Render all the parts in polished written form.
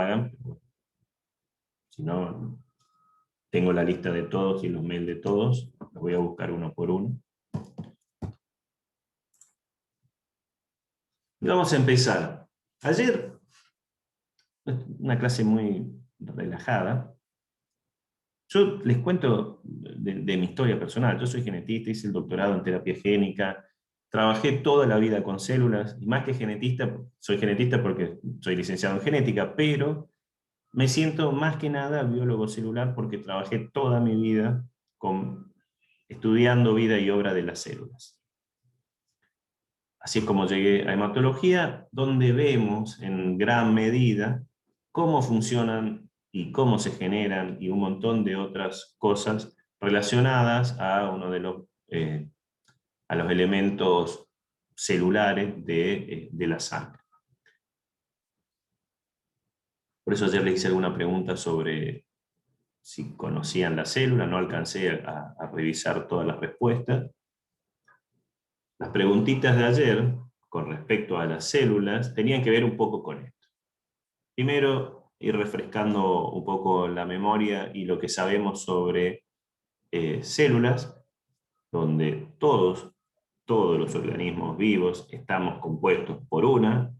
hagan. Si no, tengo la lista de todos y los mails de todos. Los voy a buscar uno por uno. Y vamos a empezar. Ayer, una clase muy relajada. Yo les cuento de mi historia personal. Yo soy genetista, hice el doctorado en terapia génica, trabajé toda la vida con células, y más que genetista, soy genetista porque soy licenciado en genética, pero me siento más que nada biólogo celular porque trabajé toda mi vida estudiando vida y obra de las células. Así es como llegué a hematología, donde vemos en gran medida cómo funcionan y cómo se generan y un montón de otras cosas relacionadas a uno de a los elementos celulares de la sangre. Por eso ayer les hice alguna pregunta sobre si conocían la célula, no alcancé a revisar todas las respuestas. Las preguntitas de ayer, con respecto a las células, tenían que ver un poco con esto. Primero, ir refrescando un poco la memoria y lo que sabemos sobre células, donde todos los organismos vivos estamos compuestos por una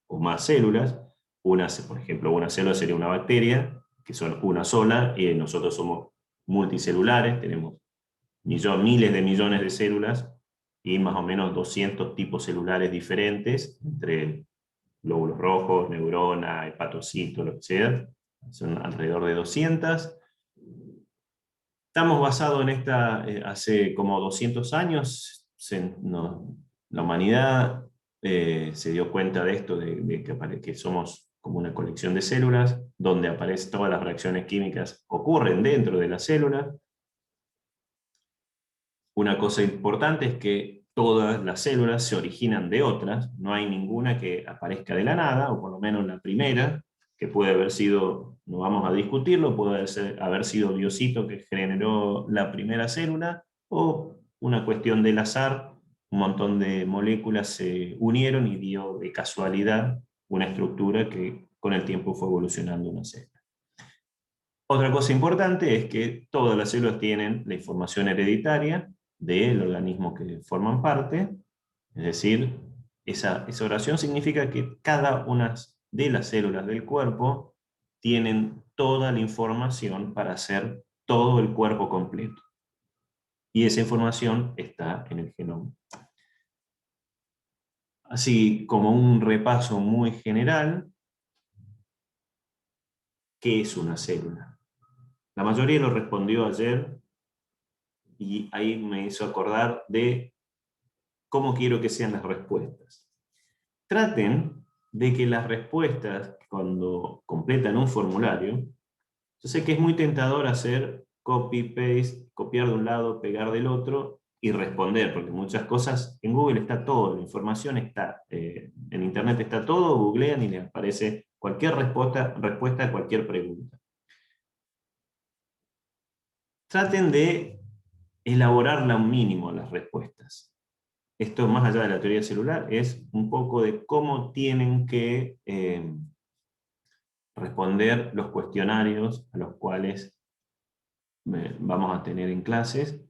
o más células. Por ejemplo, una célula sería una bacteria, que son una sola, y nosotros somos multicelulares, tenemos miles de millones de células, y más o menos 200 tipos celulares diferentes, entre glóbulos rojos, neurona, hepatocitos, lo que sea, son alrededor de 200. Estamos basados en esta, hace como 200 años, la humanidad se dio cuenta de esto, que somos como una colección de células, donde aparecen todas las reacciones químicas ocurren dentro de la célula. Una cosa importante es que todas las células se originan de otras, no hay ninguna que aparezca de la nada, o por lo menos la primera, que puede haber sido, no vamos a discutirlo, puede haber sido Diosito que generó la primera célula, o una cuestión del azar, un montón de moléculas se unieron y dio de casualidad una estructura que con el tiempo fue evolucionando una célula. Otra cosa importante es que todas las células tienen la información hereditaria del organismo que forman parte, es decir, esa oración significa que cada una de las células del cuerpo tienen toda la información para hacer todo el cuerpo completo. Y esa información está en el genoma. Así como un repaso muy general, ¿qué es una célula? La mayoría lo respondió ayer, y ahí me hizo acordar de cómo quiero que sean las respuestas. Traten de que las respuestas, cuando completan un formulario, yo sé que es muy tentador hacer copy-paste, copiar de un lado, pegar del otro y responder, porque muchas cosas, en Google está todo, la información está, en Internet está todo, googlean y les aparece cualquier respuesta a cualquier pregunta. Traten de elaborarla un mínimo las respuestas. Esto, más allá de la teoría celular, es un poco de cómo tienen que responder los cuestionarios a los cuales vamos a tener en clases.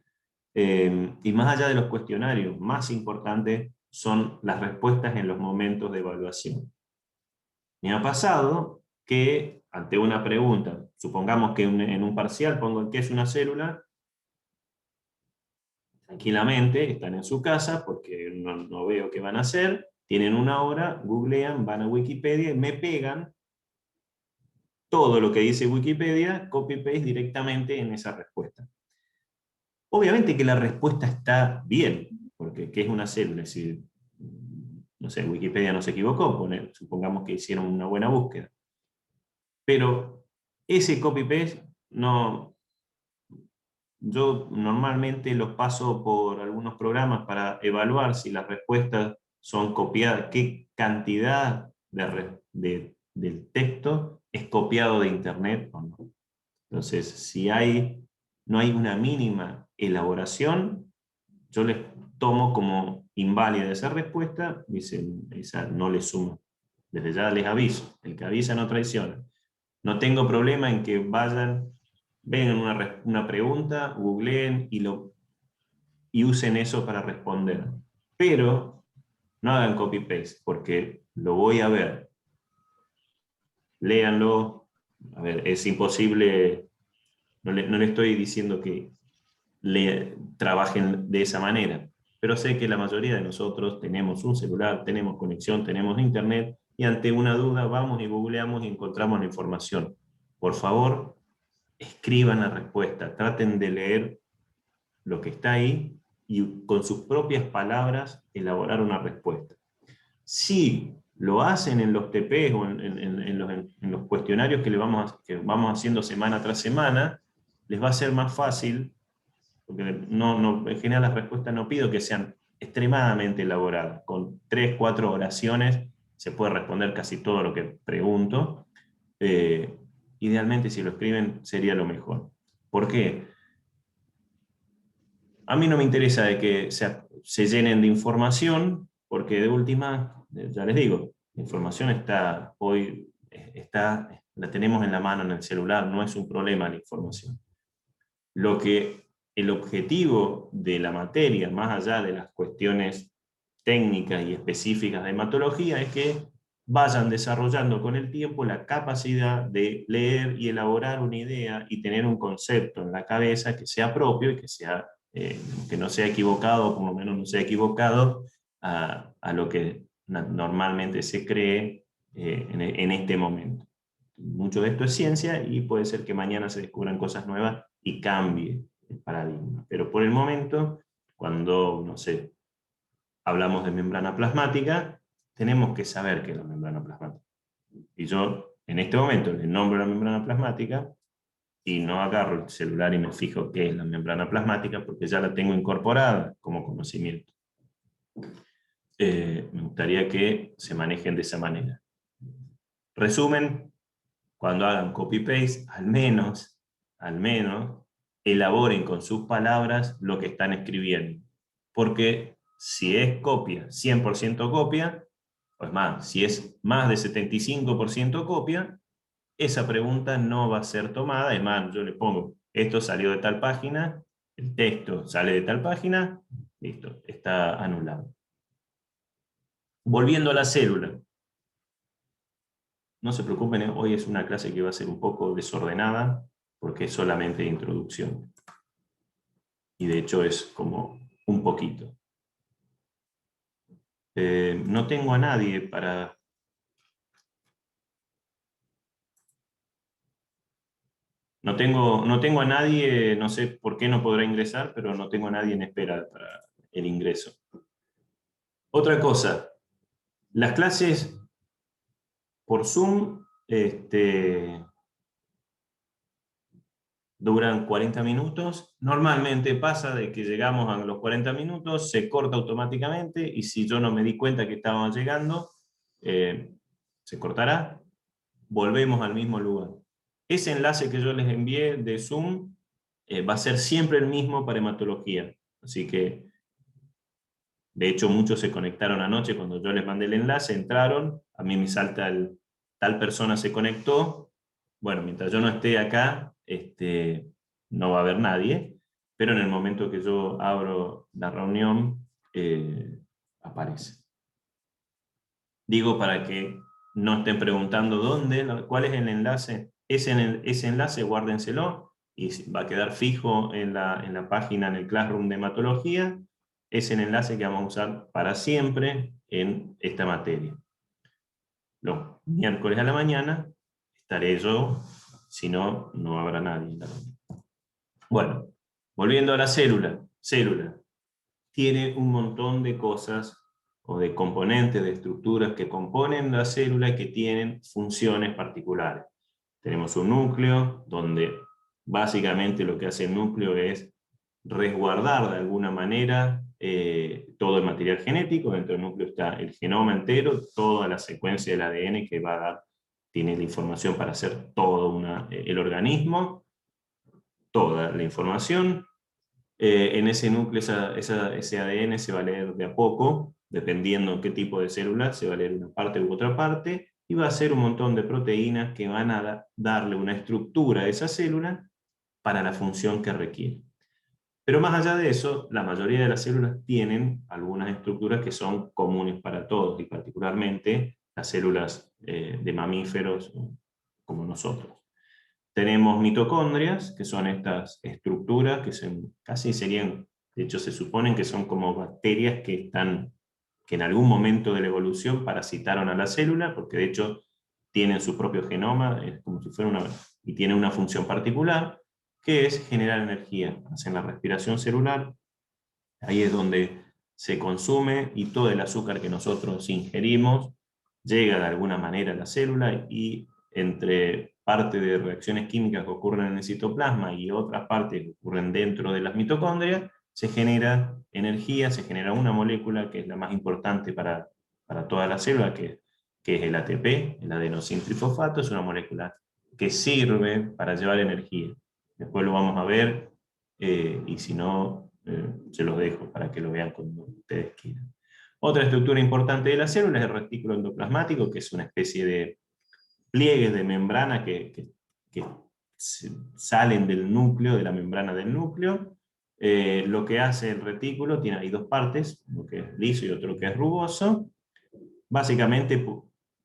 Y más allá de los cuestionarios, más importante son las respuestas en los momentos de evaluación. Me ha pasado que ante una pregunta, supongamos que en un parcial pongo qué es una célula, tranquilamente están en su casa porque no veo qué van a hacer, tienen una hora, googlean, van a Wikipedia y me pegan todo lo que dice Wikipedia, copy-paste directamente en esa respuesta. Obviamente que la respuesta está bien, porque ¿qué es una célula? Es decir, no sé, Wikipedia no se equivocó, supongamos que hicieron una buena búsqueda. Pero ese copy-paste no... Yo normalmente los paso por algunos programas para evaluar si las respuestas son copiadas, qué cantidad del texto es copiado de internet o no. Entonces, si no hay una mínima elaboración, yo les tomo como inválida esa respuesta, dicen, esa no le suma. Desde ya les aviso, el que avisa no traiciona. No tengo problema en que vayan, vengan una pregunta, googleen y usen eso para responder. Pero no hagan copy-paste, porque lo voy a ver. Léanlo. A ver, es imposible, no le estoy diciendo que trabajen de esa manera, pero sé que la mayoría de nosotros tenemos un celular, tenemos conexión, tenemos internet, y ante una duda vamos y googleamos y encontramos la información. Por favor, escriban la respuesta, traten de leer lo que está ahí y con sus propias palabras elaborar una respuesta. Si lo hacen en los TPs o en los cuestionarios que vamos haciendo semana tras semana, les va a ser más fácil, porque en general las respuestas no pido que sean extremadamente elaboradas. Con 3, 4 oraciones se puede responder casi todo lo que pregunto. Idealmente, si lo escriben, sería lo mejor. ¿Por qué? A mí no me interesa de que se llenen de información, porque de última, ya les digo, la información la tenemos en la mano en el celular, no es un problema la información. El objetivo de la materia, más allá de las cuestiones técnicas y específicas de hematología, es que vayan desarrollando con el tiempo la capacidad de leer y elaborar una idea y tener un concepto en la cabeza que sea propio y que no sea equivocado, por lo menos no sea equivocado a lo que normalmente se cree en este momento. Mucho de esto es ciencia y puede ser que mañana se descubran cosas nuevas y cambie el paradigma. Pero por el momento, cuando, no sé, hablamos de membrana plasmática, tenemos que saber qué es la membrana plasmática. Y yo, en este momento, le nombro la membrana plasmática y no agarro el celular y me fijo qué es la membrana plasmática porque ya la tengo incorporada como conocimiento. Me gustaría que se manejen de esa manera. Resumen, cuando hagan copy-paste, al menos, elaboren con sus palabras lo que están escribiendo. Porque si es copia, 100% copia, pues más, si es más de 75% copia, esa pregunta no va a ser tomada. Es más, yo le pongo, esto salió de tal página, el texto sale de tal página, listo, está anulado. Volviendo a la célula. No se preocupen, hoy es una clase que va a ser un poco desordenada, porque es solamente introducción. Y de hecho es como un poquito. No tengo a nadie para... No tengo a nadie, no sé por qué no podrá ingresar, pero no tengo a nadie en espera para el ingreso. Otra cosa, las clases por Zoom duran 40 minutos. Normalmente pasa de que llegamos a los 40 minutos, se corta automáticamente, y si yo no me di cuenta que estábamos llegando, se cortará, volvemos al mismo lugar. Ese enlace que yo les envié de Zoom va a ser siempre el mismo para hematología. Así que, de hecho, muchos se conectaron anoche cuando yo les mandé el enlace, entraron, a mí me salta tal persona se conectó. Bueno, mientras yo no esté acá, no va a haber nadie, pero en el momento que yo abro la reunión, aparece. Digo para que no estén preguntando dónde, cuál es el enlace. Ese enlace guárdenselo y va a quedar fijo en la página, en el Classroom de hematología. Es el enlace que vamos a usar para siempre en esta materia. Los miércoles a la mañana estaré yo, si no, no habrá nadie. Bueno, volviendo a la célula. Célula tiene un montón de cosas o de componentes, de estructuras que componen la célula y que tienen funciones particulares. Tenemos un núcleo donde básicamente lo que hace el núcleo es resguardar de alguna manera todo el material genético. Dentro del núcleo está el genoma entero, toda la secuencia del ADN que va a dar, tiene la información para hacer todo el organismo, toda la información. En ese núcleo, ese ADN se va a leer de a poco dependiendo qué tipo de célula, se va a leer una parte u otra parte, y va a ser un montón de proteínas que van a darle una estructura a esa célula para la función que requiere. Pero más allá de eso, la mayoría de las células tienen algunas estructuras que son comunes para todos, y particularmente las células de mamíferos como nosotros. Tenemos mitocondrias, que son estas estructuras que casi serían, de hecho se suponen que son como bacterias que en algún momento de la evolución parasitaron a la célula, porque de hecho tienen su propio genoma, es como si fuera y tienen una función particular, que es generar energía. Hacen la respiración celular, ahí es donde se consume, y todo el azúcar que nosotros ingerimos llega de alguna manera a la célula, y entre parte de reacciones químicas que ocurren en el citoplasma y otras partes que ocurren dentro de las mitocondrias, se genera energía, se genera una molécula que es la más importante para toda la célula, que es el ATP, el adenosintrifosfato. Es una molécula que sirve para llevar energía. Después lo vamos a ver, y si no, se los dejo para que lo vean cuando ustedes quieran. Otra estructura importante de la célula es el retículo endoplasmático, que es una especie de pliegues de membrana que salen del núcleo, de la membrana del núcleo. Lo que hace el retículo, hay dos partes, uno que es liso y otro que es rugoso. Básicamente,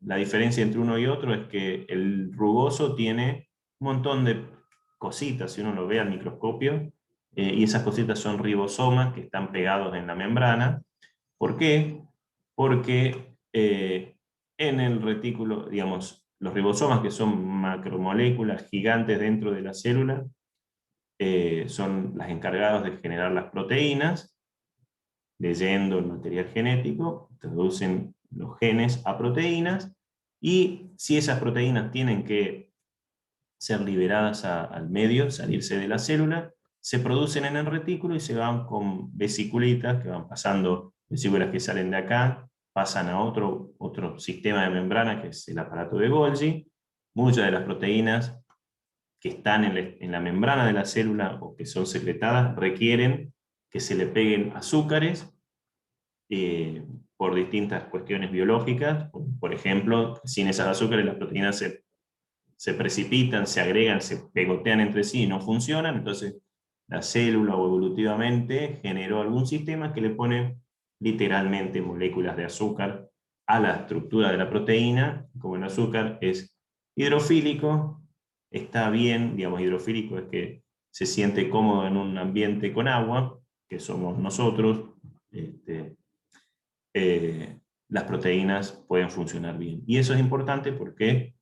la diferencia entre uno y otro es que el rugoso tiene un montón de cositas, si uno lo ve al microscopio, y esas cositas son ribosomas que están pegados en la membrana. ¿Por qué? Porque en el retículo, digamos, los ribosomas, que son macromoléculas gigantes dentro de la célula, son las encargadas de generar las proteínas. Leyendo el material genético, traducen los genes a proteínas, y si esas proteínas tienen que ser liberadas al medio, salirse de la célula, se producen en el retículo y se van con vesiculitas que van pasando, vesículas que salen de acá, pasan a otro sistema de membrana, que es el aparato de Golgi. Muchas de las proteínas que están en la membrana de la célula o que son secretadas requieren que se le peguen azúcares, por distintas cuestiones biológicas. Por ejemplo, sin esas azúcares las proteínas se precipitan, se agregan, se pegotean entre sí y no funcionan. Entonces la célula, o evolutivamente, generó algún sistema que le pone literalmente moléculas de azúcar a la estructura de la proteína. Como el azúcar es hidrofílico, está bien, digamos, hidrofílico es que se siente cómodo en un ambiente con agua, que somos nosotros. Las proteínas pueden funcionar bien. Y eso es importante porque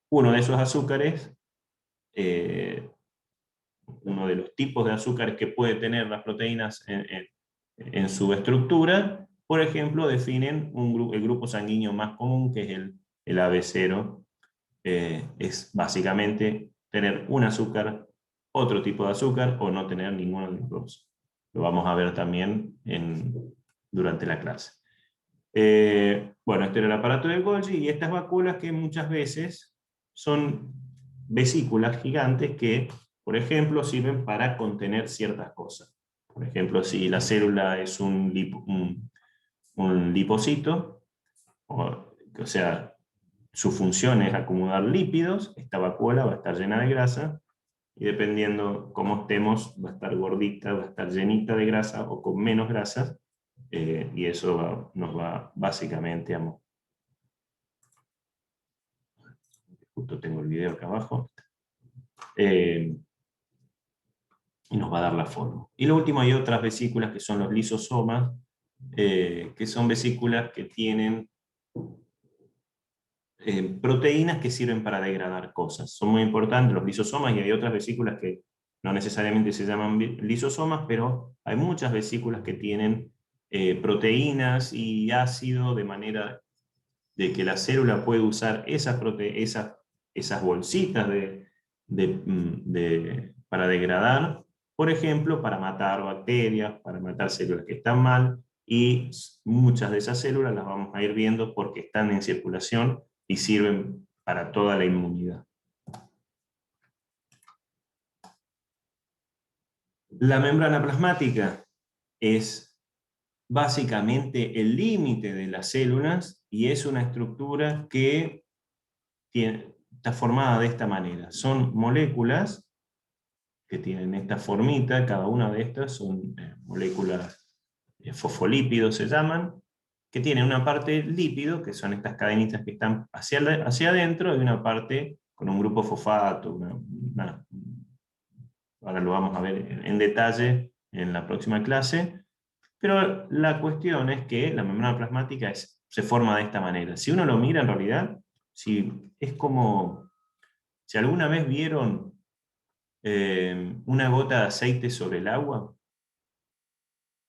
uno de esos azúcares, uno de los tipos de azúcares que puede tener las proteínas en su estructura, por ejemplo, definen el grupo sanguíneo más común, que es el AB0. Es básicamente tener un azúcar, otro tipo de azúcar, o no tener ninguno de los dos. Lo vamos a ver también durante la clase. Bueno, este era el aparato de Golgi, y estas vacuolas, que muchas veces son vesículas gigantes que, por ejemplo, sirven para contener ciertas cosas. Por ejemplo, si la célula es un lipocito, o sea, su función es acumular lípidos, esta vacuola va a estar llena de grasa, y dependiendo cómo estemos, va a estar gordita, va a estar llenita de grasa o con menos grasa. Y eso nos va básicamente a... Justo tengo el video acá abajo. Y nos va a dar la forma. Y lo último, hay otras vesículas que son los lisosomas, que son vesículas que tienen proteínas que sirven para degradar cosas. Son muy importantes los lisosomas, y hay otras vesículas que no necesariamente se llaman lisosomas, pero hay muchas vesículas que tienen proteínas y ácido, de manera de que la célula puede usar esas bolsitas para degradar, por ejemplo, para matar bacterias, para matar células que están mal, y muchas de esas células las vamos a ir viendo porque están en circulación y sirven para toda la inmunidad. La membrana plasmática es básicamente el límite de las células y es una estructura que está formada de esta manera. Son moléculas que tienen esta formita, cada una de estas son moléculas fosfolípidos se llaman, que tienen una parte lípido, que son estas cadenitas que están hacia adentro, y una parte con un grupo fosfato, ahora lo vamos a ver en detalle en la próxima clase, pero la cuestión es que la membrana plasmática se forma de esta manera. Si uno lo mira en realidad, es como, si alguna vez vieron una gota de aceite sobre el agua,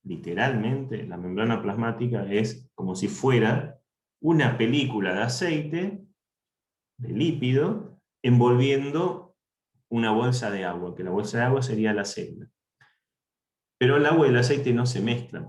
literalmente la membrana plasmática es como si fuera una película de aceite, de lípido, envolviendo una bolsa de agua, que la bolsa de agua sería la célula. Pero el agua y el aceite no se mezclan.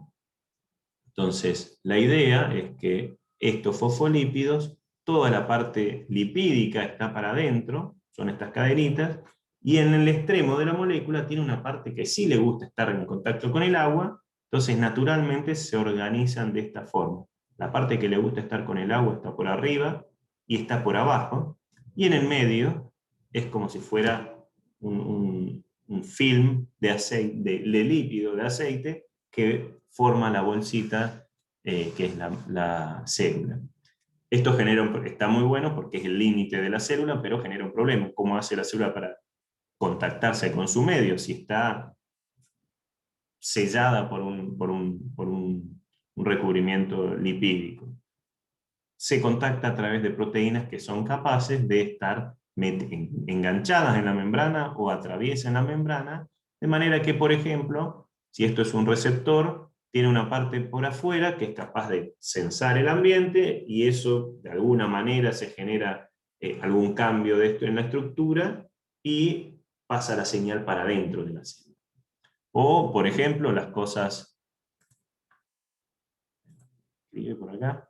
Entonces, la idea es que estos fosfolípidos, toda la parte lipídica está para adentro, son estas cadenitas, y en el extremo de la molécula tiene una parte que sí le gusta estar en contacto con el agua, entonces naturalmente se organizan de esta forma. La parte que le gusta estar con el agua está por arriba y está por abajo, y en el medio es como si fuera un film de aceite, de lípido de aceite, que forma la bolsita que es la célula. Esto está muy bueno porque es el límite de la célula, pero genera un problema. ¿Cómo hace la célula para contactarse con su medio? Si está sellada por un recubrimiento lipídico. Se contacta a través de proteínas que son capaces de estar enganchadas en la membrana o atraviesan la membrana, de manera que, por ejemplo, si esto es un receptor, tiene una parte por afuera que es capaz de sensar el ambiente y eso de alguna manera se genera algún cambio de esto en la estructura y pasa la señal para adentro de la célula. O, por ejemplo, las cosas... Escribe por acá.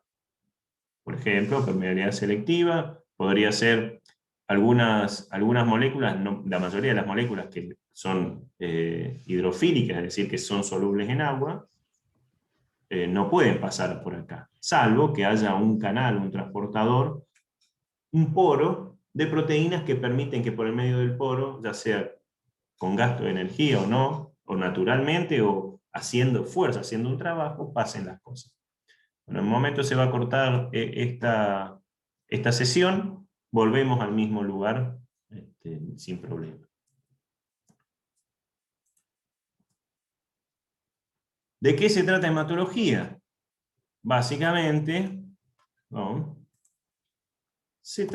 Por ejemplo, permeabilidad selectiva, podría ser algunas moléculas, la mayoría de las moléculas que son hidrofílicas, es decir, que son solubles en agua, no pueden pasar por acá, salvo que haya un canal, un transportador, un poro de proteínas que permiten que por el medio del poro, ya sea con gasto de energía o no, o naturalmente, o haciendo fuerza, haciendo un trabajo, pasen las cosas. Bueno, en un momento se va a cortar esta sesión, volvemos al mismo lugar sin problema. ¿De qué se trata hematología? Básicamente, ¿no? Se